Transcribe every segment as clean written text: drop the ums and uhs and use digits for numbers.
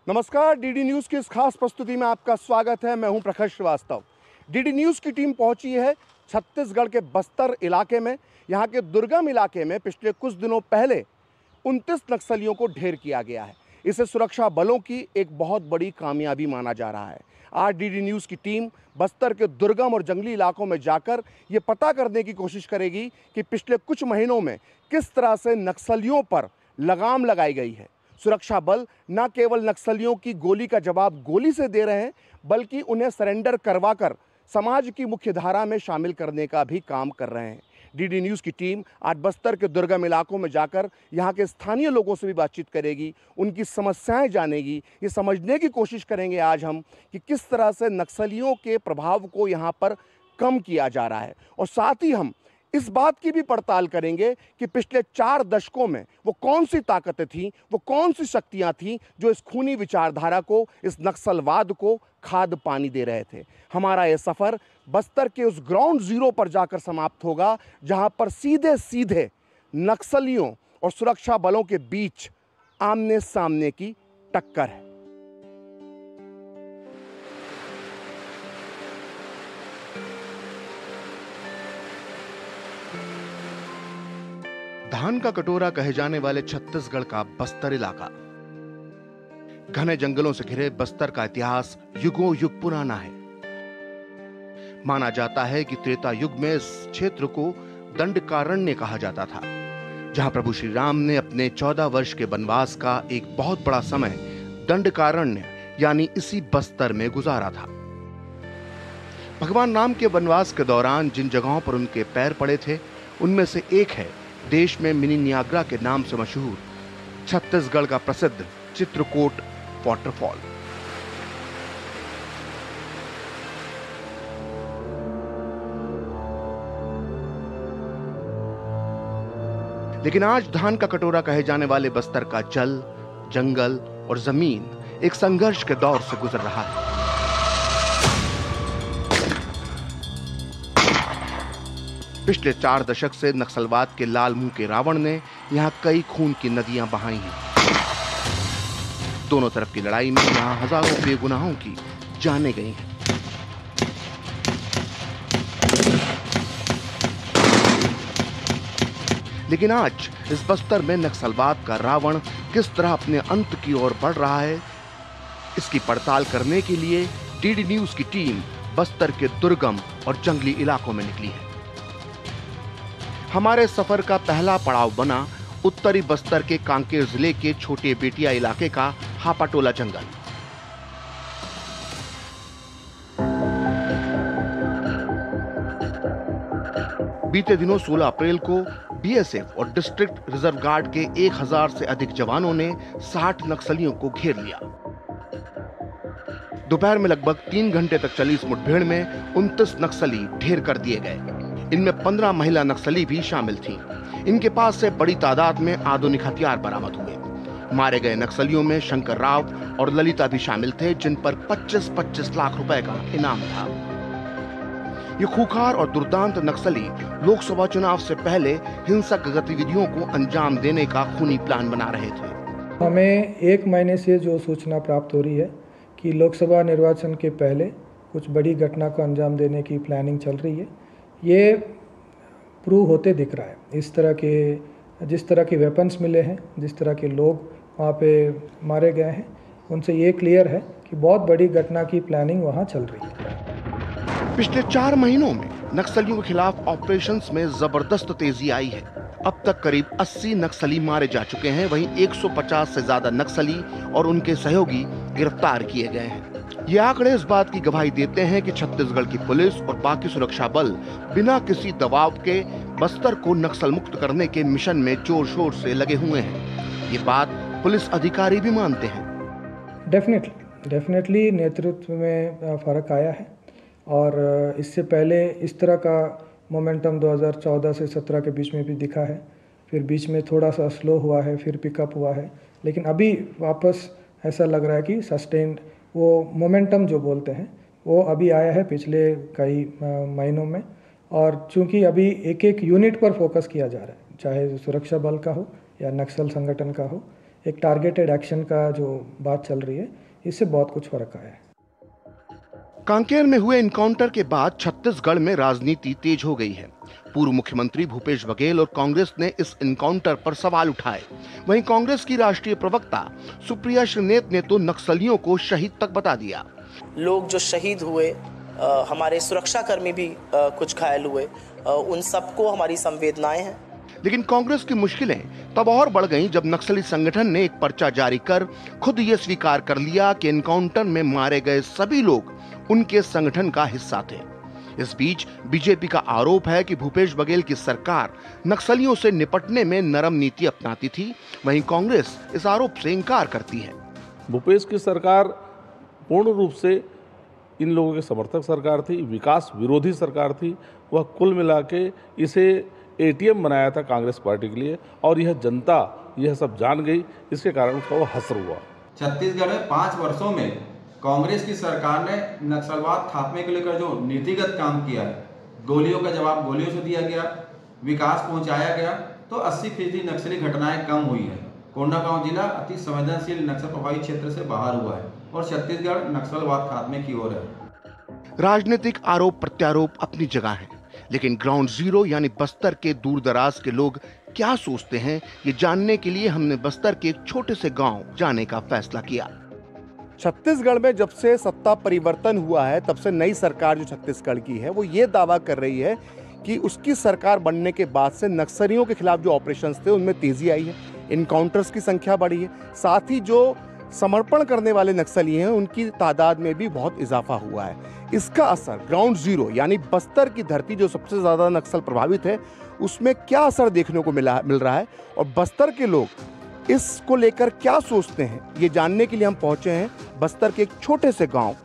नमस्कार, DD news की इस खास प्रस्तुति में आपका स्वागत है। मैं हूं प्रखर श्रीवास्तव। डीडी न्यूज़ की टीम पहुंची है छत्तीसगढ़ के बस्तर इलाके में। यहां के दुर्गम इलाके में पिछले कुछ दिनों पहले 29 नक्सलियों को ढेर किया गया है। इसे सुरक्षा बलों की एक बहुत बड़ी कामयाबी माना जा रहा है। आज डीडी न्यूज़ की टीम बस्तर के दुर्गम और जंगली इलाकों में जाकर ये पता करने की कोशिश करेगी कि पिछले कुछ महीनों में किस तरह से नक्सलियों पर लगाम लगाई गई है। सुरक्षा बल न केवल नक्सलियों की गोली का जवाब गोली से दे रहे हैं, बल्कि उन्हें सरेंडर करवाकर समाज की मुख्य धारा में शामिल करने का भी काम कर रहे हैं। डीडी न्यूज़ की टीम आज बस्तर के दुर्गम इलाकों में जाकर यहाँ के स्थानीय लोगों से भी बातचीत करेगी, उनकी समस्याएं जानेगी। ये समझने की कोशिश करेंगे आज हम कि किस तरह से नक्सलियों के प्रभाव को यहाँ पर कम किया जा रहा है, और साथ ही हम इस बात की भी पड़ताल करेंगे कि पिछले 4 दशकों में वो कौन सी ताकतें थीं, वो कौन सी शक्तियां थीं जो इस खूनी विचारधारा को, इस नक्सलवाद को खाद पानी दे रहे थे। हमारा ये सफ़र बस्तर के उस ग्राउंड जीरो पर जाकर समाप्त होगा, जहां पर सीधे सीधे नक्सलियों और सुरक्षा बलों के बीच आमने सामने की टक्कर है। धान का कटोरा कहे जाने वाले छत्तीसगढ़ का बस्तर इलाका। घने जंगलों से घिरे बस्तर का इतिहास युगों युग पुराना है। माना जाता है कि त्रेता युग में इस क्षेत्र को दंडकारण्य कहा जाता था, जहां प्रभु श्री राम ने अपने 14 वर्ष के वनवास का एक बहुत बड़ा समय दंडकारण्य यानी इसी बस्तर में गुजारा था। भगवान राम के वनवास के दौरान जिन जगहों पर उनके पैर पड़े थे, उनमें से एक है देश में मिनी नियाग्रा के नाम से मशहूर छत्तीसगढ़ का प्रसिद्ध चित्रकोट वाटरफॉल। लेकिन आज धान का कटोरा कहे जाने वाले बस्तर का जल, जंगल और जमीन एक संघर्ष के दौर से गुजर रहा है। पिछले 4 दशक से नक्सलवाद के लाल मुंह के रावण ने यहां कई खून की नदियां बहाई हैं। दोनों तरफ की लड़ाई में यहां हजारों बेगुनाहों की जानें गई हैं। लेकिन आज इस बस्तर में नक्सलवाद का रावण किस तरह अपने अंत की ओर बढ़ रहा है, इसकी पड़ताल करने के लिए डीडी न्यूज़ की टीम बस्तर के दुर्गम और जंगली इलाकों में निकली है। हमारे सफर का पहला पड़ाव बना उत्तरी बस्तर के कांकेर जिले के छोटे बेटिया इलाके का हापाटोला जंगल। बीते दिनों 16 अप्रैल को बीएसएफ और डिस्ट्रिक्ट रिजर्व गार्ड के 1000 से अधिक जवानों ने 60 नक्सलियों को घेर लिया। दोपहर में लगभग 3 घंटे तक चली इस मुठभेड़ में 29 नक्सली ढेर कर दिए गए। इनमें 15 महिला नक्सली भी शामिल थीं। इनके पास से बड़ी तादाद में आधुनिक हथियार बरामद हुए। मारे गए नक्सलियों में शंकर राव और ललिता भी शामिल थे, जिन पर 25-25 लाख रुपए का इनाम था। ये खूंखार और दुर्दांत नक्सली लोकसभा चुनाव से पहले हिंसक गतिविधियों को अंजाम देने का खूनी प्लान बना रहे थे। हमें 1 महीने से जो सूचना प्राप्त हो रही है कि लोकसभा निर्वाचन के पहले कुछ बड़ी घटना को अंजाम देने की प्लानिंग चल रही है, ये प्रूव होते दिख रहा है। जिस तरह के वेपन्स मिले हैं, जिस तरह के लोग वहाँ पे मारे गए हैं, उनसे ये क्लियर है कि बहुत बड़ी घटना की प्लानिंग वहाँ चल रही है। पिछले 4 महीनों में नक्सलियों के खिलाफ ऑपरेशंस में जबरदस्त तेजी आई है। अब तक करीब 80 नक्सली मारे जा चुके हैं, वहीं 150 से ज्यादा नक्सली और उनके सहयोगी गिरफ्तार किए गए हैं। ये आंकड़े इस बात की गवाही देते हैं कि छत्तीसगढ़ की पुलिस और बाकी सुरक्षा बल बिना किसी दबाव के बस्तर को नक्सल मुक्त करने के मिशन में जोर शोर से लगे हुए हैं। ये बात पुलिस अधिकारी भी मानते हैं। डेफिनेटली नेतृत्व में फर्क आया है, और इससे पहले इस तरह का मोमेंटम 2014 से 17 के बीच में भी दिखा है। फिर बीच में थोड़ा सा स्लो हुआ है, फिर पिकअप हुआ है, लेकिन अभी वापस ऐसा लग रहा है कि सस्टेन्ड वो मोमेंटम जो बोलते हैं वो अभी आया है पिछले कई महीनों में। और चूंकि अभी एक एक यूनिट पर फोकस किया जा रहा है, चाहे सुरक्षा बल का हो या नक्सल संगठन का हो एक टारगेटेड एक्शन का जो बात चल रही है, इससे बहुत कुछ फर्क आया है। कांकेर में हुए एनकाउंटर के बाद छत्तीसगढ़ में राजनीति तेज हो गई है। पूर्व मुख्यमंत्री भूपेश बघेल और कांग्रेस ने इस एनकाउंटर पर सवाल उठाए। वहीं कांग्रेस की राष्ट्रीय प्रवक्ता सुप्रिया श्रीनेत ने तो नक्सलियों को शहीद तक बता दिया। लोग जो शहीद हुए, हमारे सुरक्षाकर्मी भी कुछ घायल हुए, उन सबको हमारी संवेदनाएं हैं। लेकिन कांग्रेस की मुश्किलें तब और बढ़ गईं जब नक्सली संगठन ने एक पर्चा जारी कर खुद ये स्वीकार कर लिया कि एनकाउंटर में मारे गए सभी लोग उनके संगठन का हिस्सा थे। इस बीच बीजेपी का आरोप है कि भूपेश बघेल की सरकार नक्सलियों से निपटने में नरम नीति अपनाती थी। वहीं कांग्रेस इस आरोप से इंकार करती है। भूपेश की सरकार पूर्ण रूप से इन लोगों के समर्थक सरकार थी, विकास विरोधी सरकार थी। वह कुल मिला के इसे एटीएम बनाया था कांग्रेस पार्टी के लिए, और यह जनता यह सब जान गई। इसके कारण उसका वो हसर हुआ। छत्तीसगढ़ में 5 वर्षों में कांग्रेस की सरकार ने नक्सलवाद खात्मे को लेकर जो नीतिगत काम किया है, गोलियों का जवाब गोलियों से दिया गया, विकास पहुंचाया गया, तो 80% नक्सली घटनाएं कम हुई है। कोंडागांव जिला अति संवेदनशील नक्सल प्रभावित क्षेत्र से बाहर हुआ है और छत्तीसगढ़ नक्सलवाद खात्मे की ओर है। राजनीतिक आरोप प्रत्यारोप अपनी जगह है, लेकिन ग्राउंड जीरो यानी बस्तर के दूर दराज के लोग क्या सोचते हैं, ये जानने के लिए हमने बस्तर के एक छोटे से गांव जाने का फैसला किया। छत्तीसगढ़ में जब से सत्ता परिवर्तन हुआ है, तब से नई सरकार जो छत्तीसगढ़ की है वो ये दावा कर रही है कि उसकी सरकार बनने के बाद से नक्सलियों के खिलाफ जो ऑपरेशंस थे उनमें तेजी आई है, इनकाउंटर्स की संख्या बढ़ी है, साथ ही जो समर्पण करने वाले नक्सली हैं उनकी तादाद में भी बहुत इजाफा हुआ है। इसका असर ग्राउंड जीरो यानी बस्तर की धरती जो सबसे ज़्यादा नक्सल प्रभावित है उसमें क्या असर देखने को मिल रहा है और बस्तर के लोग इसको लेकर क्या सोचते हैं, ये जानने के लिए हम पहुंचे हैं बस्तर के एक छोटे से गांव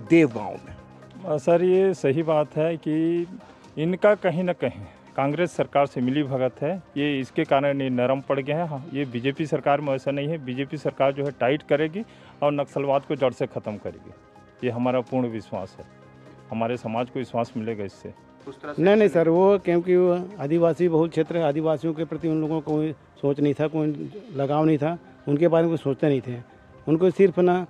देव गांव में। सर, ये सही बात है कि इनका कहीं ना कहीं कांग्रेस सरकार से मिली भगत है, ये इसके कारण ये नरम पड़ गया है। हाँ, ये बीजेपी सरकार में ऐसा नहीं है। बीजेपी सरकार जो है टाइट करेगी और नक्सलवाद को जड़ से ख़त्म करेगी, ये हमारा पूर्ण विश्वास है। हमारे समाज को विश्वास मिलेगा इससे। नहीं सर, वो क्योंकि वो आदिवासी बहुल क्षेत्र है, आदिवासियों के प्रति उन लोगों को कोई सोच नहीं था, कोई लगाव नहीं था, उनके बारे में कुछ सोचते नहीं थे। उनको सिर्फ ना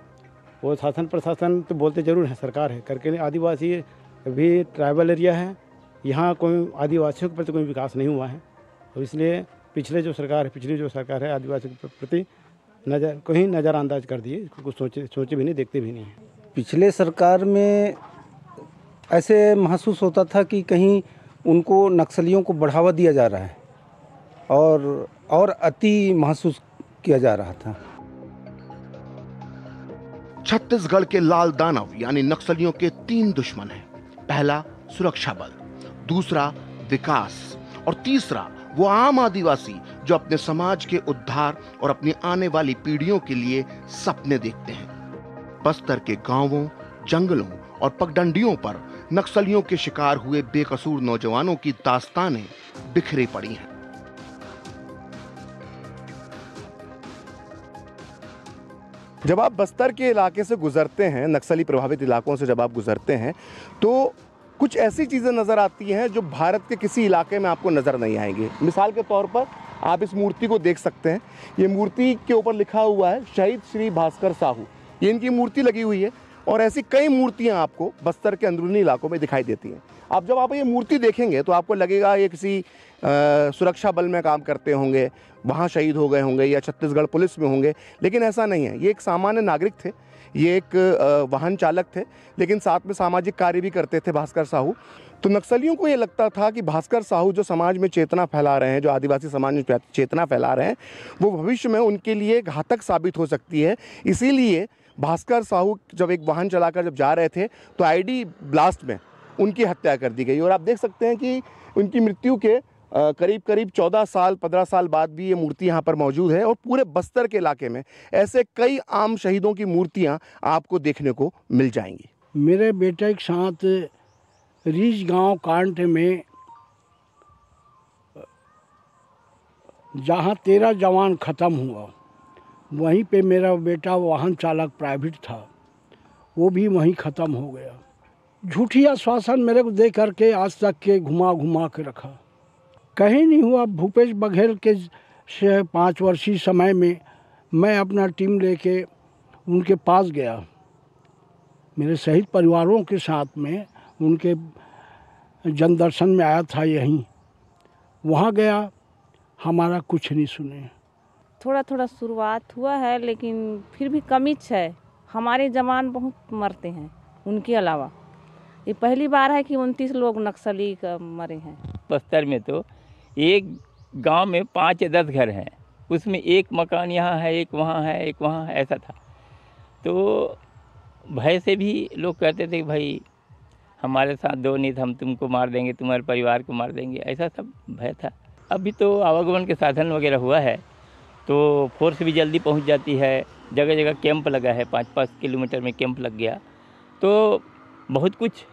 वो शासन प्रशासन तो बोलते ज़रूर है सरकार है करके, आदिवासी भी ट्राइबल एरिया है, यहाँ कोई आदिवासियों के प्रति कोई विकास नहीं हुआ है। तो इसलिए पिछली जो सरकार है आदिवासियों के प्रति कोई नज़रअंदाज कर दिए, कुछ सोचे भी नहीं, देखते भी नहीं है। पिछले सरकार में ऐसे महसूस होता था कि कहीं उनको नक्सलियों को बढ़ावा दिया जा रहा है और अति महसूस किया जा रहा था। छत्तीसगढ़ के लाल दानव यानी नक्सलियों के 3 दुश्मन हैं। पहला सुरक्षा बल, दूसरा विकास और तीसरा वो आम आदिवासी जो अपने समाज के उद्धार और अपनी आने वाली पीढ़ियों के लिए सपने देखते हैं। बस्तर के गांवों, जंगलों और पगडंडियों पर नक्सलियों के शिकार हुए बेकसूर नौजवानों की दास्तानें बिखरी पड़ी हैं। जब आप बस्तर के इलाके से गुजरते हैं, नक्सली प्रभावित इलाकों से जब आप गुजरते हैं, तो कुछ ऐसी चीज़ें नज़र आती हैं जो भारत के किसी इलाके में आपको नज़र नहीं आएंगी। मिसाल के तौर पर आप इस मूर्ति को देख सकते हैं। ये मूर्ति के ऊपर लिखा हुआ है शहीद श्री भास्कर साहू, ये इनकी मूर्ति लगी हुई है। और ऐसी कई मूर्तियां आपको बस्तर के अंदरूनी इलाकों में दिखाई देती हैं। अब जब आप ये मूर्ति देखेंगे तो आपको लगेगा ये किसी सुरक्षा बल में काम करते होंगे, वहाँ शहीद हो गए होंगे या छत्तीसगढ़ पुलिस में होंगे, लेकिन ऐसा नहीं है। ये एक सामान्य नागरिक थे, ये एक वाहन चालक थे, लेकिन साथ में सामाजिक कार्य भी करते थे भास्कर साहू। तो नक्सलियों को ये लगता था कि भास्कर साहू जो समाज में चेतना फैला रहे हैं, जो आदिवासी समाज में चेतना फैला रहे हैं, वो भविष्य में उनके लिए घातक साबित हो सकती है। इसीलिए भास्कर साहू जब एक वाहन चलाकर जब जा रहे थे तो आईडी ब्लास्ट में उनकी हत्या कर दी गई। और आप देख सकते हैं कि उनकी मृत्यु के करीब 14 साल 15 साल बाद भी ये मूर्ति यहाँ पर मौजूद है। और पूरे बस्तर के इलाके में ऐसे कई आम शहीदों की मूर्तियाँ आपको देखने को मिल जाएंगी। मेरे बेटे के साथ रीच गांव कांड में जहाँ 13 जवान ख़त्म हुआ, वहीं पे मेरा बेटा वाहन चालक प्राइवेट था, वो भी वहीं ख़त्म हो गया। झूठी आश्वासन मेरे को दे करके आज तक के घुमा के रखा, कहीं नहीं हुआ। भूपेश बघेल के 5 वर्षीय समय में मैं अपना टीम लेके उनके पास गया, मेरे शहीद परिवारों के साथ में उनके जन दर्शन में आया था यहीं, वहाँ गया, हमारा कुछ नहीं सुने। थोड़ा थोड़ा शुरुआत हुआ है, लेकिन फिर भी कमी है। हमारे जवान बहुत मरते हैं, उनके अलावा ये पहली बार है कि 29 लोग नक्सली मरे हैं। बस्तर में तो एक गांव में 5 या 10 घर हैं, उसमें एक मकान यहाँ है, एक वहाँ है, एक वहाँ है, ऐसा था। तो भय से भी लोग कहते थे कि भाई हमारे साथ दो नहीं, हम तुमको मार देंगे, तुम्हारे परिवार को मार देंगे, ऐसा सब भय था। अभी तो आवागमन के साधन वगैरह हुआ है तो फोर्स भी जल्दी पहुंच जाती है। जगह जगह कैंप लगा है, 5-5 किलोमीटर में कैंप लग गया, तो बहुत कुछ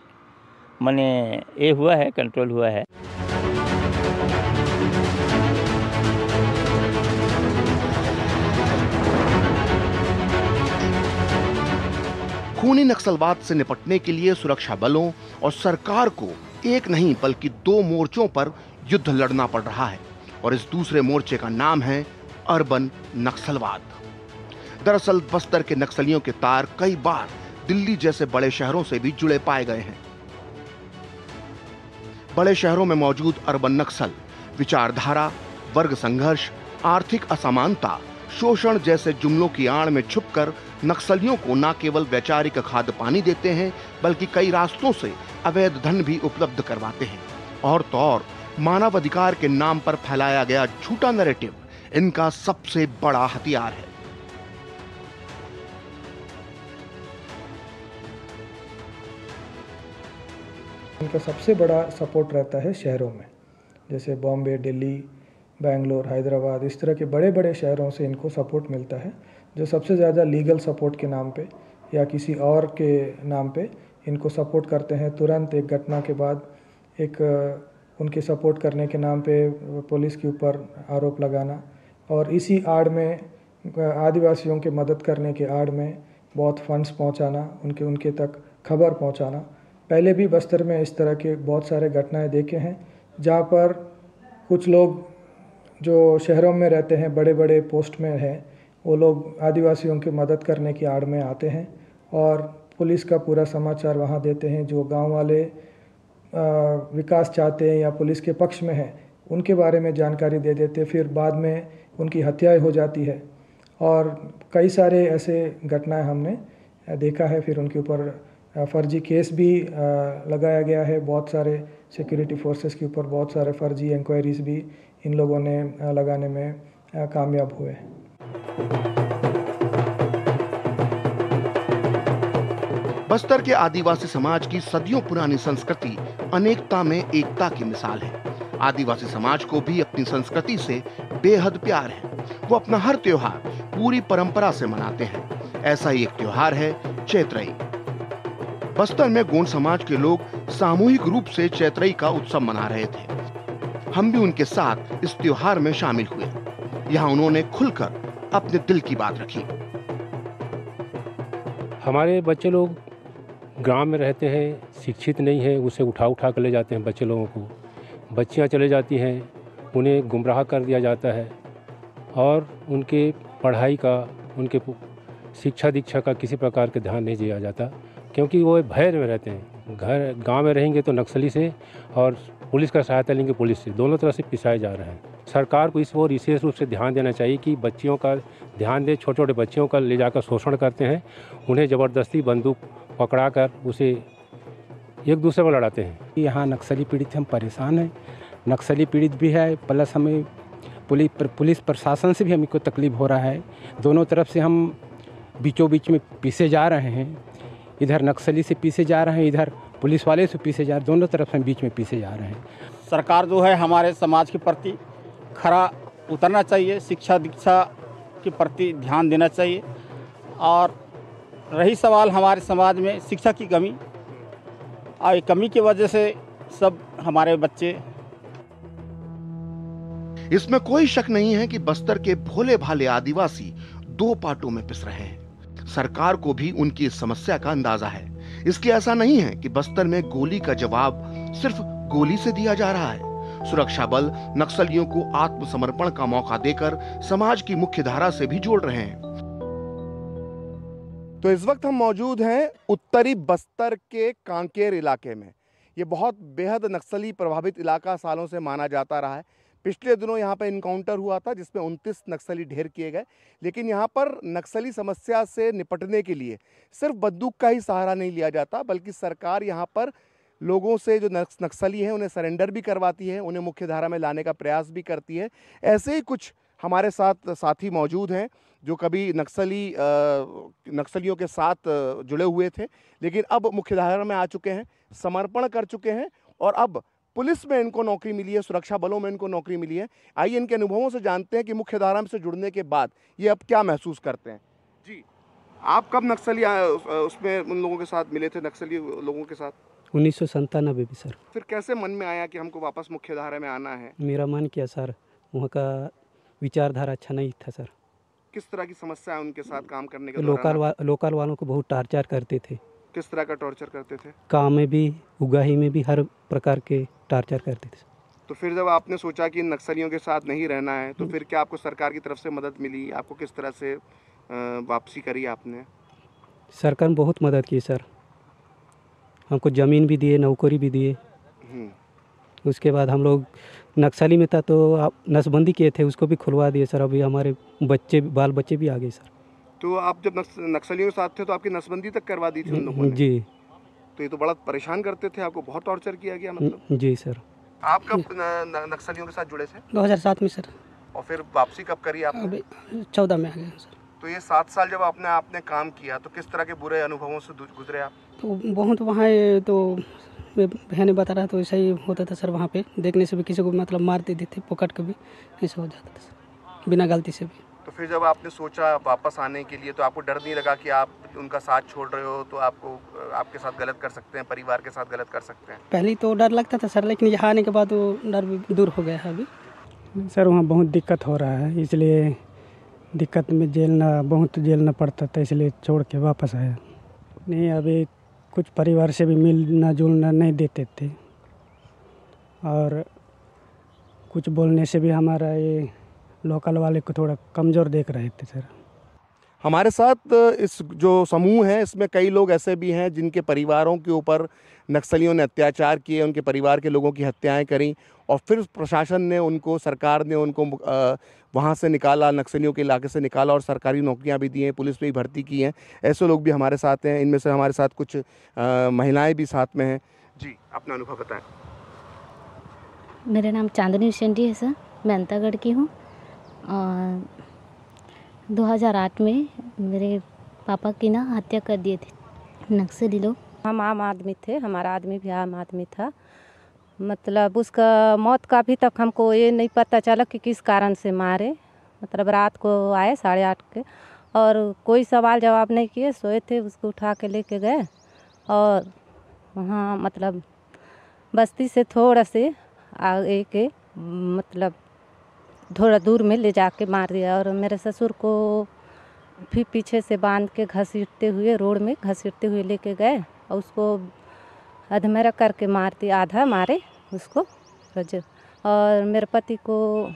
माने ये हुआ है, कंट्रोल हुआ है। खूनी नक्सलवाद से निपटने के लिए सुरक्षा बलों और सरकार को एक नहीं बल्कि 2 मोर्चों पर युद्ध लड़ना पड़ रहा है, और इस दूसरे मोर्चे का नाम है अर्बन नक्सलवाद। दरअसल बस्तर के नक्सलियों के तार कई बार दिल्ली जैसे बड़े शहरों से भी जुड़े पाए गए हैं। बड़े शहरों में मौजूद अर्बन नक्सल विचारधारा, वर्ग संघर्ष, आर्थिक असमानता, शोषण जैसे जुमलों की आड़ में छुपकर नक्सलियों को न केवल वैचारिक खाद्य पानी देते हैं, बल्कि कई रास्तों से अवैध धन भी उपलब्ध करवाते हैं। और तो और मानवाधिकार के नाम पर फैलाया गया झूठा नैरेटिव इनका सबसे बड़ा हथियार है। इनका सबसे बड़ा सपोर्ट रहता है शहरों में, जैसे बॉम्बे, दिल्ली, बेंगलोर, हैदराबाद, इस तरह के बड़े बड़े शहरों से इनको सपोर्ट मिलता है, जो सबसे ज़्यादा लीगल सपोर्ट के नाम पे या किसी और के नाम पे इनको सपोर्ट करते हैं। तुरंत एक घटना के बाद एक उनके सपोर्ट करने के नाम पे पुलिस के ऊपर आरोप लगाना, और इसी आड़ में आदिवासियों के मदद करने के आड़ में बहुत फंड्स पहुंचाना, उनके तक खबर पहुंचाना। पहले भी बस्तर में इस तरह के बहुत सारे घटनाएं देखे हैं, जहां पर कुछ लोग जो शहरों में रहते हैं, बड़े बड़े पोस्ट में हैं, वो लोग आदिवासियों की मदद करने की आड़ में आते हैं और पुलिस का पूरा समाचार वहाँ देते हैं। जो गांव वाले विकास चाहते हैं या पुलिस के पक्ष में हैं, उनके बारे में जानकारी दे देते, फिर बाद में उनकी हत्याएं हो जाती है। और कई सारे ऐसे घटनाएं हमने देखा है। फिर उनके ऊपर फर्जी केस भी लगाया गया है। बहुत सारे सिक्योरिटी फोर्सेस के ऊपर बहुत सारे फर्जी इंक्वायरीज भी इन लोगों ने लगाने में कामयाब हुए। बस्तर के आदिवासी समाज की सदियों पुरानी संस्कृति अनेकता में एकता की मिसाल है। आदिवासी समाज को भी अपनी संस्कृति से बेहद प्यार है। वो अपना हर त्योहार पूरी परंपरा से मनाते हैं। ऐसा ही एक त्योहार है चैत्रई। बस्तर में गोंड समाज के लोग सामूहिक रूप से चैत्रई का उत्सव मना रहे थे। हम भी उनके साथ इस त्योहार में शामिल हुए। यहाँ उन्होंने खुलकर अपने दिल की बात रखी। हमारे बच्चे लोग गांव में रहते हैं, शिक्षित नहीं है, उसे उठा कर ले जाते हैं बच्चे लोगों को। बच्चियां चले जाती हैं, उन्हें गुमराह कर दिया जाता है और उनके पढ़ाई का, उनके शिक्षा दीक्षा का किसी प्रकार का ध्यान नहीं दिया जाता, क्योंकि वो भय में रहते हैं। गांव में रहेंगे तो नक्सली से और पुलिस का सहायता लेंगे पुलिस से, दोनों तरह से पिसाए जा रहे हैं। सरकार को इस ओर विशेष रूप से ध्यान देना चाहिए कि बच्चियों का ध्यान दे। छोटे छोटे बच्चियों का ले जाकर शोषण करते हैं, उन्हें ज़बरदस्ती बंदूक पकड़ाकर उसे एक दूसरे में लड़ाते हैं। यहाँ नक्सली पीड़ित हम परेशान हैं, नक्सली पीड़ित भी है, प्लस हमें पुलिस प्रशासन से भी हमको तकलीफ हो रहा है। दोनों तरफ से हम बीचों बीच में पीसे जा रहे हैं। इधर नक्सली से पीसे जा रहे हैं, इधर पुलिस वाले से पीसे जा रहे हैं, दोनों तरफ से बीच में पीसे जा रहे हैं। सरकार जो है हमारे समाज के प्रति खरा उतरना चाहिए, शिक्षा दीक्षा के प्रति ध्यान देना चाहिए। और रही सवाल हमारे समाज में शिक्षा की कमी, और कमी की वजह से सब हमारे बच्चे। इसमें कोई शक नहीं है कि बस्तर के भोले भाले आदिवासी 2 पार्टों में पिस रहे हैं। सरकार को भी उनकी इस समस्या का अंदाजा है। इसलिए ऐसा नहीं है कि बस्तर में गोली का जवाब सिर्फ गोली से दिया जा रहा है। सुरक्षा बल नक्सलियों को आत्मसमर्पण का मौका देकर समाज की मुख्य धारा से भी जोड़ रहे हैं। तो इस वक्त हम मौजूद हैं उत्तरी बस्तर के कांकेर इलाके में। ये बहुत बेहद नक्सली प्रभावित इलाका सालों से माना जाता रहा है। पिछले दिनों यहाँ पर इनकाउंटर हुआ था जिसमें 29 नक्सली ढेर किए गए, लेकिन यहाँ पर नक्सली समस्या से निपटने के लिए सिर्फ बंदूक का ही सहारा नहीं लिया जाता, बल्कि सरकार यहाँ पर लोगों से जो नक्सली हैं उन्हें सरेंडर भी करवाती है, उन्हें मुख्य धारा में लाने का प्रयास भी करती है। ऐसे ही कुछ हमारे साथ साथी मौजूद हैं जो कभी नक्सलियों के साथ जुड़े हुए थे, लेकिन अब मुख्य धारा में आ चुके हैं, समर्पण कर चुके हैं और अब पुलिस में इनको नौकरी मिली है, सुरक्षा बलों में इनको नौकरी मिली है। आइए इनके अनुभवों से जानते हैं कि मुख्य धारा से जुड़ने के बाद ये अब क्या महसूस करते हैं। जी, आप कब नक्सली उसमें उन लोगों के साथ मिले थे, नक्सली लोगों के साथ? 1997 में सर। फिर कैसे मन में आया कि हमको वापस मुख्य धारा में आना है? मेरा मन किया सर, वहाँ का विचारधारा अच्छा नहीं था सर। किस तरह की समस्या है उनके साथ काम करने के दौरान? लोकल वालों को बहुत टार्चर करते थे। किस तरह का टॉर्चर करते थे? काम में भी, उगाही में भी, हर प्रकार के टार्चर करते थे। तो फिर जब आपने सोचा कि नक्सलियों के साथ नहीं रहना है, तो फिर क्या आपको सरकार की तरफ से मदद मिली? आपको किस तरह से वापसी करी आपने? सरकार ने बहुत मदद की सर, हमको ज़मीन भी दिए, नौकरी भी दिए। उसके बाद हम लोग नक्सली में था तो आप नसबंदी किए थे, उसको भी खुलवा दिए सर। अभी हमारे बाल बच्चे भी आ गए सर। तो आप जब नक्सलियों के साथ थे तो आपकी नसबंदी तक करवा दी थी उन लोगों ने? जी। तो ये तो बड़ा परेशान करते थे आपको, बहुत टॉर्चर किया गया मतलब? जी सर। आप कब नक्सलियों के साथ जुड़े थे? 2007 में सर। और फिर वापसी कब करी आपने? अभी 14 में आ गए सर। तो ये 7 साल जब आपने काम किया तो किस तरह के बुरे अनुभवों से गुजरे आप? तो बहुत वहाँ तो बहने बता रहा तो ऐसा ही होता था सर। वहाँ पे देखने से भी किसी को मतलब मार देते थे, पकड़ के भी ऐसा हो जाता था सर, बिना गलती से भी। तो फिर जब आपने सोचा वापस आने के लिए तो आपको डर नहीं लगा कि आप उनका साथ छोड़ रहे हो तो आपके साथ गलत कर सकते हैं, परिवार के साथ गलत कर सकते हैं? पहले तो डर लगता था सर, लेकिन यहाँ आने के बाद वो डर भी दूर हो गया है अभी। सर वहाँ बहुत दिक्कत हो रहा है, इसलिए दिक्कत में बहुत झेलना पड़ता था, इसलिए छोड़ के वापस आया। नहीं, अभी कुछ परिवार से भी मिलना जुलना नहीं देते थे और कुछ बोलने से भी हमारा ये लोकल वाले को थोड़ा कमज़ोर देख रहे थे सर। हमारे साथ इस जो समूह है इसमें कई लोग ऐसे भी हैं जिनके परिवारों के ऊपर नक्सलियों ने अत्याचार किए, उनके परिवार के लोगों की हत्याएं करी और फिर प्रशासन ने उनको, सरकार ने उनको वहाँ से निकाला, नक्सलियों के इलाके से निकाला और सरकारी नौकरियां भी दी हैं, पुलिस में भी भर्ती की हैं। ऐसे लोग भी हमारे साथ हैं, इनमें से हमारे साथ कुछ महिलाएं भी साथ में हैं। जी, अपना अनुभव बताएं। मेरा नाम चांदनी हुसैन जी है सर, मैं अंतागढ़ की हूँ। और 2008 में मेरे पापा की ना हत्या कर दिए थे नक्सली लोग। हम आम आदमी थे, हमारा आदमी भी आम आदमी था। मतलब उसका मौत का अभी तक हमको ये नहीं पता चला कि किस कारण से मारे। मतलब रात को आए 8:30 के और कोई सवाल जवाब नहीं किए, सोए थे, उसको उठा के लेके गए और वहाँ मतलब बस्ती से थोड़ा से आगे के मतलब थोड़ा दूर में ले जाके मार दिया। और मेरे ससुर को फिर पीछे से बांध के घसीटते हुए, रोड में घसीटते हुए लेके गए और उसको अधमरा करके मार दिया, आधा मारे उसको और मेरे पति को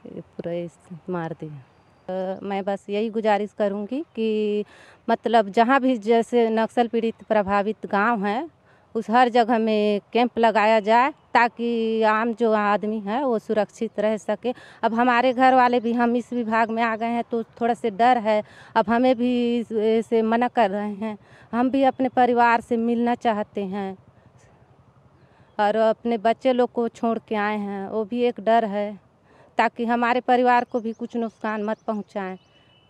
पूरा मार दिया। मैं बस यही गुजारिश करूँगी कि मतलब जहाँ भी जैसे नक्सल पीड़ित प्रभावित गांव हैं उस हर जगह में कैंप लगाया जाए ताकि आम जो आदमी है वो सुरक्षित रह सके। अब हमारे घर वाले भी, हम इस विभाग में आ गए हैं तो थोड़ा से डर है, अब हमें भी इसे मना कर रहे हैं। हम भी अपने परिवार से मिलना चाहते हैं और अपने बच्चे लोग को छोड़ के आए हैं, वो भी एक डर है ताकि हमारे परिवार को भी कुछ नुकसान मत पहुंचाएं,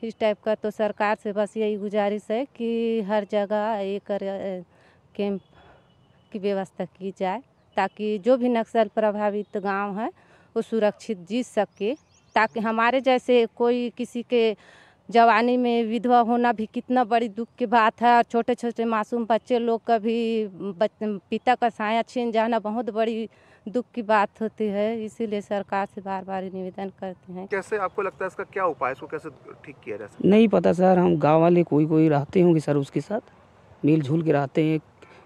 इस टाइप का। तो सरकार से बस यही गुजारिश है कि हर जगह एक कैंप की व्यवस्था की जाए ताकि जो भी नक्सल प्रभावित गांव है वो सुरक्षित जी सके, ताकि हमारे जैसे कोई किसी के जवानी में विधवा होना भी कितना बड़ी दुख की बात है और छोटे छोटे मासूम बच्चे लोग का भी पिता का साया छीन जाना बहुत बड़ी दुख की बात होती है। इसीलिए सरकार से बार बार निवेदन करते हैं। कैसे आपको लगता है इसका क्या उपाय, इसको कैसे ठीक किया जा सकता है? नहीं पता सर, हम गांव वाले कोई रहते होंगे सर, उसके साथ मिलजुल के रहते हैं,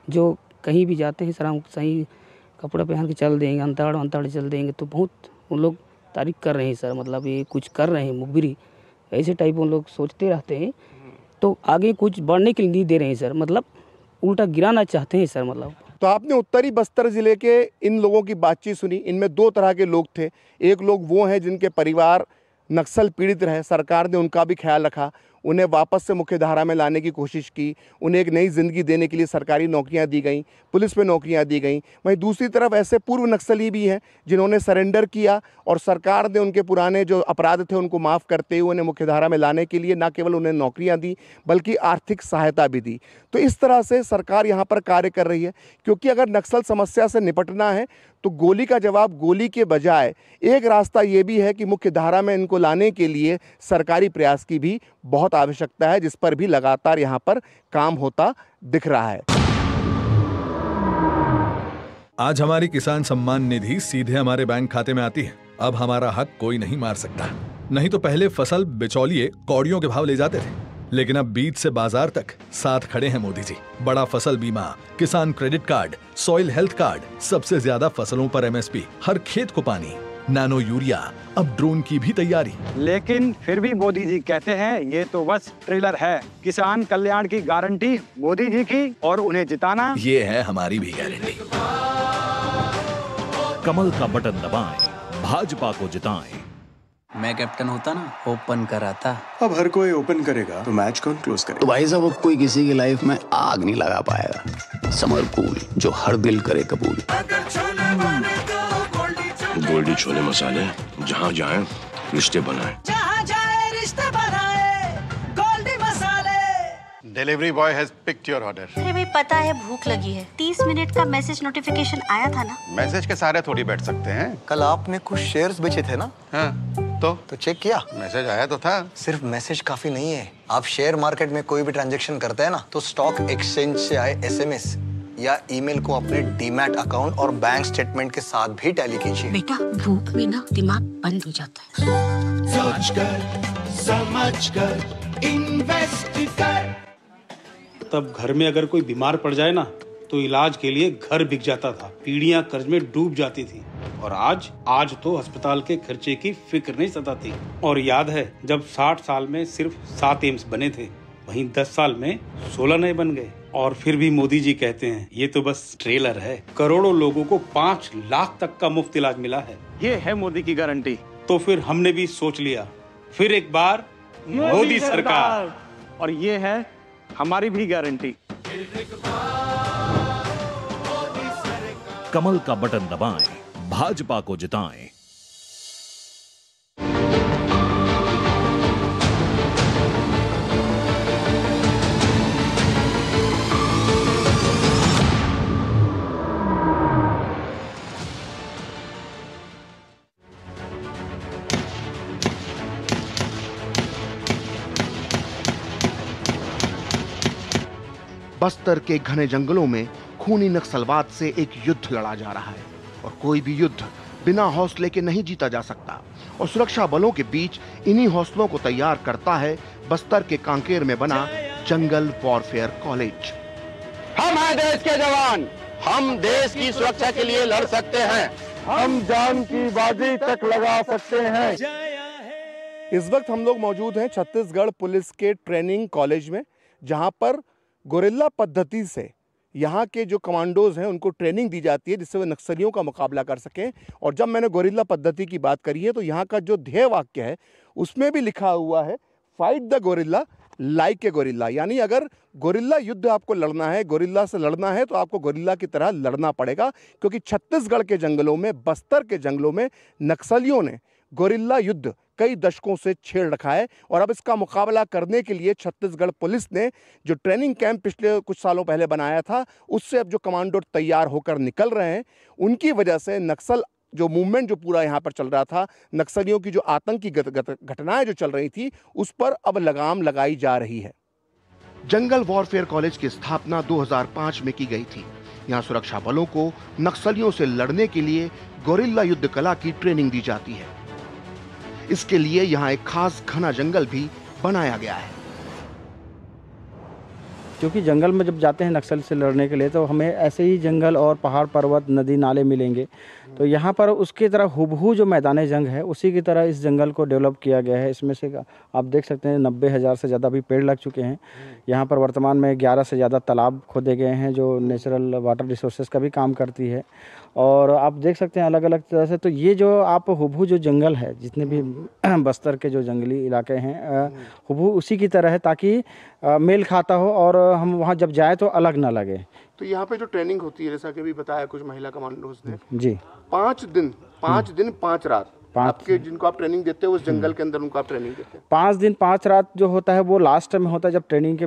जो कहीं भी जाते हैं सर, हम सही कपड़ा पहन के चल देंगे, अंताड़ चल देंगे, तो बहुत उन लोग तारीफ कर रहे हैं सर। मतलब ये कुछ कर रहे हैं मुखबिरी, ऐसे टाइप उन लोग सोचते रहते हैं, तो आगे कुछ बढ़ने के लिए नहीं दे रहे हैं सर। मतलब उल्टा गिराना चाहते हैं सर। मतलब तो आपने उत्तरी बस्तर जिले के इन लोगों की बातचीत सुनी। इनमें दो तरह के लोग थे। एक लोग वो हैं जिनके परिवार नक्सल पीड़ित रहे, सरकार ने उनका भी ख्याल रखा, उन्हें वापस से मुख्य धारा में लाने की कोशिश की, उन्हें एक नई ज़िंदगी देने के लिए सरकारी नौकरियां दी गई, पुलिस में नौकरियां दी गई। वहीं दूसरी तरफ ऐसे पूर्व नक्सली भी हैं जिन्होंने सरेंडर किया और सरकार ने उनके पुराने जो अपराध थे उनको माफ़ करते हुए उन्हें मुख्य धारा में लाने के लिए न केवल उन्हें नौकरियां दी बल्कि आर्थिक सहायता भी दी। तो इस तरह से सरकार यहाँ पर कार्य कर रही है, क्योंकि अगर नक्सल समस्या से निपटना है तो गोली का जवाब गोली के बजाय एक रास्ता ये भी है कि मुख्य धारा में इनको लाने के लिए सरकारी प्रयास की भी बहुत आवश्यकता है, जिस पर भी लगातार यहाँ पर काम होता दिख रहा है। आज हमारी किसान सम्मान निधि सीधे हमारे बैंक खाते में आती है। अब हमारा हक कोई नहीं मार सकता। नहीं तो पहले फसल बिचौलिए कौड़ियों के भाव ले जाते थे, लेकिन अब बीज से बाजार तक साथ खड़े हैं मोदी जी। बड़ा फसल बीमा, किसान credit card, soil health card, सबसे ज्यादा फसलों पर MSP, हर खेत को पानी, नैनो यूरिया, अब ड्रोन की भी तैयारी। लेकिन फिर भी मोदी जी कहते हैं ये तो बस ट्रेलर है। किसान कल्याण की गारंटी मोदी जी की, और उन्हें जिताना ये है हमारी भी गारंटी। कमल का बटन दबाएं, भाजपा को जिताएं। मैं कैप्टन होता ना, ओपन कराता। अब हर कोई ओपन करेगा तो मैच कौन क्लोज करेगा? तो भाई साहब, कोई किसी की लाइफ में आग नहीं लगा पाएगा। समर कूल, जो हर दिल करे कबूल। गोल्डी छोले मसाले, जहाँ जाए रिश्ते बनाए, जहाँ जाए रिश्ते बनाए, गोल्डी मसाले। Delivery boy has picked your order. अरे भाई, पता है भूख लगी है। 30 मिनट का मैसेज नोटिफिकेशन आया था ना। मैसेज के सारे थोड़ी बैठ सकते हैं। कल आपने कुछ शेयर्स बेचे थे ना? हाँ, तो चेक किया? मैसेज आया तो था। सिर्फ मैसेज काफी नहीं है। आप शेयर मार्केट में कोई भी ट्रांजैक्शन करते हैं ना, तो स्टॉक एक्सचेंज से आए SMS या ईमेल को अपने डीमैट अकाउंट और बैंक स्टेटमेंट के साथ भी टैली कीजिए। बेटा, भूख में ना दिमाग बंद हो जाता है। सोच कर, समझ कर, इन्वेस्ट कर। तब घर में अगर कोई बीमार पड़ जाए ना, तो इलाज के लिए घर बिक जाता था, पीढ़ियां कर्ज में डूब जाती थी। और आज तो अस्पताल के खर्चे की फिक्र नहीं सताती। और याद है जब 60 साल में सिर्फ 7 एम्स बने थे, वहीं 10 साल में 16 नए बन गए। और फिर भी मोदी जी कहते हैं ये तो बस ट्रेलर है। करोड़ों लोगों को 5 लाख तक का मुफ्त इलाज मिला है। ये है मोदी की गारंटी। तो फिर हमने भी सोच लिया, फिर एक बार मोदी सरकार। और ये है हमारी भी गारंटी। कमल का बटन दबाएं, भाजपा को जिताएं। बस्तर के घने जंगलों में खूनी नक्सलवाद से एक युद्ध लड़ा जा रहा है और कोई भी युद्ध बिना हौसले के नहीं जीता जा सकता। और सुरक्षा बलों के बीच इन्हीं हौसलों को तैयार करता है बस्तर के कांकेर में बना जंगल वॉरफेयर कॉलेज। हम हैं देश के जवान, हम देश की सुरक्षा के लिए लड़ सकते हैं, हम जान की बाजी तक लगा सकते हैं। इस वक्त हम लोग मौजूद हैं छत्तीसगढ़ पुलिस के ट्रेनिंग कॉलेज में, जहां पर गोरिल्ला पद्धति से यहाँ के जो कमांडोज हैं उनको ट्रेनिंग दी जाती है, जिससे वे नक्सलियों का मुकाबला कर सकें। और जब मैंने गोरिल्ला पद्धति की बात करी है तो यहाँ का जो ध्येय वाक्य है उसमें भी लिखा हुआ है, fight the gorilla like a gorilla. यानी अगर गोरिल्ला युद्ध आपको लड़ना है, गोरिल्ला से लड़ना है, तो आपको गोरिल्ला की तरह लड़ना पड़ेगा। क्योंकि छत्तीसगढ़ के जंगलों में, बस्तर के जंगलों में नक्सलियों ने गोरिल्ला युद्ध कई दशकों से छेड़ रखा है। और अब इसका मुकाबला करने के लिए छत्तीसगढ़ पुलिस ने जो ट्रेनिंग कैंप पिछले कुछ सालों पहले बनाया था, उससे अब जो कमांडो तैयार होकर निकल रहे हैं, उनकी वजह से नक्सल जो मूवमेंट जो पूरा यहाँ पर चल रहा था, नक्सलियों की जो आतंकी घटनाएं जो चल रही थी, उस पर अब लगाम लगाई जा रही है। जंगल वॉरफेयर कॉलेज की स्थापना 2005 में की गई थी। यहाँ सुरक्षा बलों को नक्सलियों से लड़ने के लिए गोरिल्ला युद्ध कला की ट्रेनिंग दी जाती है। इसके लिए यहाँ एक खास घना जंगल भी बनाया गया है। क्योंकि जंगल में जब जाते हैं नक्सल से लड़ने के लिए तो हमें ऐसे ही जंगल और पहाड़ पर्वत नदी नाले मिलेंगे। तो यहाँ पर उसकी तरह हुबहू जो मैदान जंग है उसी की तरह इस जंगल को डेवलप किया गया है। इसमें से आप देख सकते हैं 90,000 से ज़्यादा भी पेड़ लग चुके हैं। यहाँ पर वर्तमान में 11 से ज़्यादा तालाब खोदे गए हैं जो नेचुरल वाटर रिसोर्सेज का भी काम करती है। और आप देख सकते हैं अलग अलग तरह से। तो ये जो आप हुबहू जो जंगल है, जितने भी बस्तर के जो जंगली इलाके हैं हुबहू उसी की तरह है, ताकि मेल खाता हो और हम वहाँ जब जाए तो अलग ना लगे। तो यहाँ पे जो ट्रेनिंग होती है, जैसा कि अभी बताया कुछ महिला कमांडोज ने, जी 5 दिन 5 रात आपके जिनको आप ट्रेनिंग देते हो उस जंगल के अंदर उनको आप ट्रेनिंग देते हैं। 5 दिन 5 रात जो होता है वो लास्ट में होता है। जब ट्रेनिंग के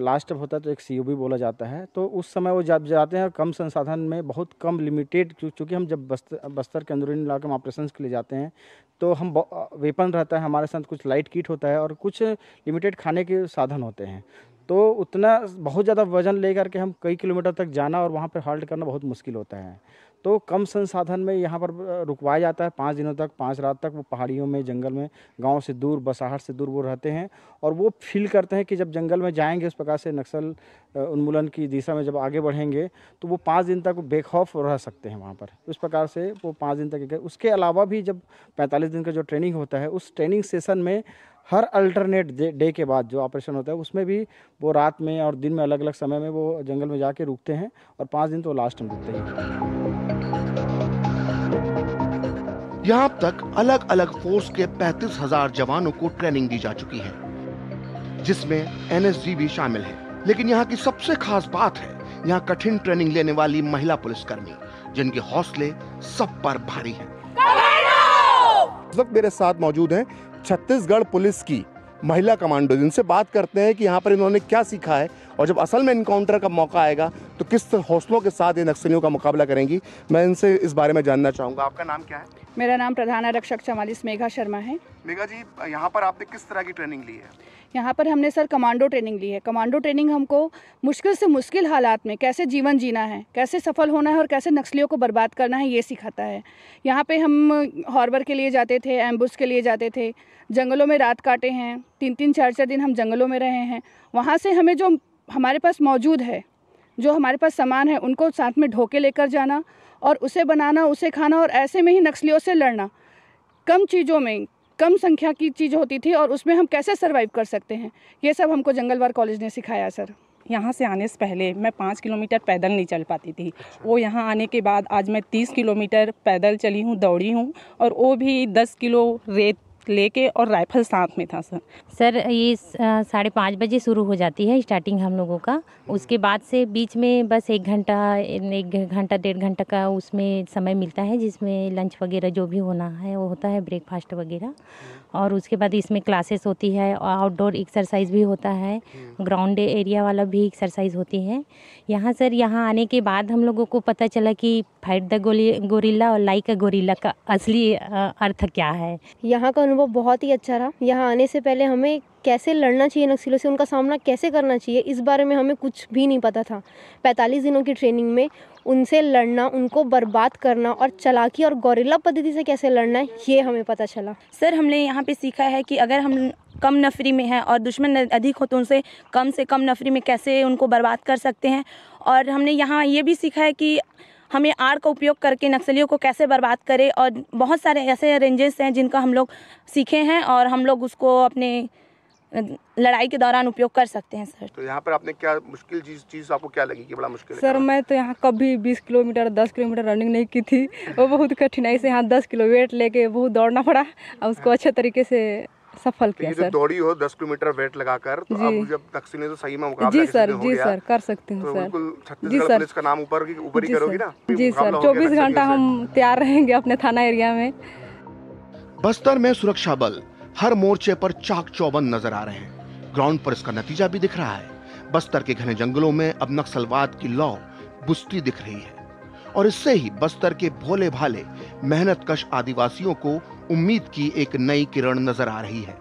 लास्ट में होता है तो एक COB बोला जाता है। तो उस समय वो जब जाते हैं कम संसाधन में, बहुत कम लिमिटेड, क्योंकि हम जब बस्तर के अंदरूनी इलाके में ऑपरेशन के लिए जाते हैं तो हम वेपन रहता है हमारे साथ, कुछ लाइट किट होता है और कुछ लिमिटेड खाने के साधन होते हैं। तो उतना बहुत ज़्यादा वजन लेकर के हम कई किलोमीटर तक जाना और वहाँ पर हॉल्ट करना बहुत मुश्किल होता है। तो कम संसाधन में यहाँ पर रुकवाया जाता है 5 दिनों तक, 5 रात तक। वो पहाड़ियों में, जंगल में, गांव से दूर, बसाहट से दूर वो रहते हैं और वो फील करते हैं कि जब जंगल में जाएंगे उस प्रकार से नक्सल उन्मूलन की दिशा में जब आगे बढ़ेंगे तो वो 5 दिन तक बेखौफ रह सकते हैं वहाँ पर। उस प्रकार से वो 5 दिन तक। उसके अलावा भी जब 45 दिन का जो ट्रेनिंग होता है उस ट्रेनिंग सेशन में हर अल्टरनेट डे के बाद जो ऑपरेशन होता है उसमें भी वो रात में और दिन में अलग अलग समय में वो जंगल में जाके रुकते हैं और 5 दिन तो लास्ट में रुकते हैं। यहाँ अब तक अलग अलग फोर्स के 35,000 जवानों को ट्रेनिंग दी जा चुकी है, जिसमें NSG भी शामिल है। लेकिन यहाँ की सबसे खास बात है यहाँ कठिन ट्रेनिंग लेने वाली महिला पुलिसकर्मी, जिनके हौसले सब पर भारी हैं। इस वक्त मेरे साथ मौजूद हैं छत्तीसगढ़ पुलिस की महिला कमांडो, जिनसे बात करते हैं कि यहाँ पर इन्होंने क्या सीखा है और जब असल में इनकाउंटर का मौका आएगा तो किस हौसलों के साथ ये नक्सलियों का मुकाबला करेंगी। मैं इनसे इस बारे में जानना चाहूँगा। आपका नाम क्या है? मेरा नाम प्रधान आरक्षक 44 मेघा शर्मा है। मेघा जी, यहाँ पर आपने किस तरह की ट्रेनिंग ली है? यहाँ पर हमने सर कमांडो ट्रेनिंग ली है। कमांडो ट्रेनिंग हमको मुश्किल से मुश्किल हालात में कैसे जीवन जीना है, कैसे सफल होना है और कैसे नक्सलियों को बर्बाद करना है, ये सिखाता है। यहाँ पे हम हॉर्बर के लिए जाते थे, एम्बुश के लिए जाते थे, जंगलों में रात काटे हैं, 3-3 4-4 दिन हम जंगलों में रहे हैं। वहाँ से हमें जो हमारे पास मौजूद है, जो हमारे पास सामान है, उनको साथ में ढोके लेकर जाना और उसे बनाना, उसे खाना और ऐसे में ही नक्सलियों से लड़ना। कम चीज़ों में कम संख्या की चीज़ होती थी और उसमें हम कैसे सर्वाइव कर सकते हैं, ये सब हमको जंगलवार कॉलेज ने सिखाया सर। यहाँ से आने से पहले मैं 5 किलोमीटर पैदल नहीं चल पाती थी। वो यहाँ आने के बाद आज मैं 30 किलोमीटर पैदल चली हूँ, दौड़ी हूँ, और वो भी 10 किलो रेत लेके और राइफल साथ में था सर। ये 5:30 बजे शुरू हो जाती है स्टार्टिंग हम लोगों का। उसके बाद से बीच में बस 1 घंटा 1.5 घंटा का उसमें समय मिलता है, जिसमें लंच वगैरह जो भी होना है वो होता है, ब्रेकफास्ट वगैरह। और उसके बाद इसमें क्लासेस होती है, आउटडोर एक्सरसाइज भी होता है, ग्राउंड एरिया वाला भी एक्सरसाइज होती है। यहाँ सर यहाँ आने के बाद हम लोगों को पता चला कि फाइट द गोरिल्ला और लाइक अ गोरिल्ला का असली अर्थ क्या है। यहाँ का अनुभव बहुत ही अच्छा रहा। यहाँ आने से पहले हमें कैसे लड़ना चाहिए नक्सलियों से, उनका सामना कैसे करना चाहिए, इस बारे में हमें कुछ भी नहीं पता था। 45 दिनों की ट्रेनिंग में उनसे लड़ना, उनको बर्बाद करना और चालाकी और गोरिल्ला पद्धति से कैसे लड़ना है, ये हमें पता चला। सर हमने यहाँ पे सीखा है कि अगर हम कम नफरी में हैं और दुश्मन अधिक हो तो उनसे कम नफरी में कैसे उनको बर्बाद कर सकते हैं। और हमने यहाँ ये भी सीखा है कि हमें आड़ का उपयोग करके नक्सलियों को कैसे बर्बाद करें, और बहुत सारे ऐसे रेंजेस हैं जिनका हम लोग सीखे हैं और हम लोग उसको अपने लड़ाई के दौरान उपयोग कर सकते हैं सर। तो यहाँ पर आपने क्या मुश्किल चीज़ आपको क्या लगी कि बड़ा मुश्किल है? सर मैं तो यहाँ कभी 20 किलोमीटर 10 किलोमीटर रनिंग नहीं की थी। वो बहुत कठिनाई से यहाँ 10 किलो वेट लेके बहुत दौड़ना पड़ा और उसको अच्छे तरीके से सफल किया सर। दौड़ी हो 10 किलोमीटर वेट लगाकर, तो अब जब नक्सली तो सही में मुकाबला जी सर कर सकते हैं सर। बिल्कुल छत्तीसगढ़ पुलिस का नाम ऊपर ही करोगी ना? जी सर, 24 घंटा हम तैयार रहेंगे अपने थाना एरिया में। बस्तर में सुरक्षा बल हर मोर्चे पर चाक चौबंद नजर आ रहे हैं। ग्राउंड पर इसका नतीजा भी दिख रहा है। बस्तर के घने जंगलों में अब नक्सलवाद की लौ बुझती दिख रही है और इससे ही बस्तर के भोले भाले मेहनतकश आदिवासियों को उम्मीद की एक नई किरण नजर आ रही है।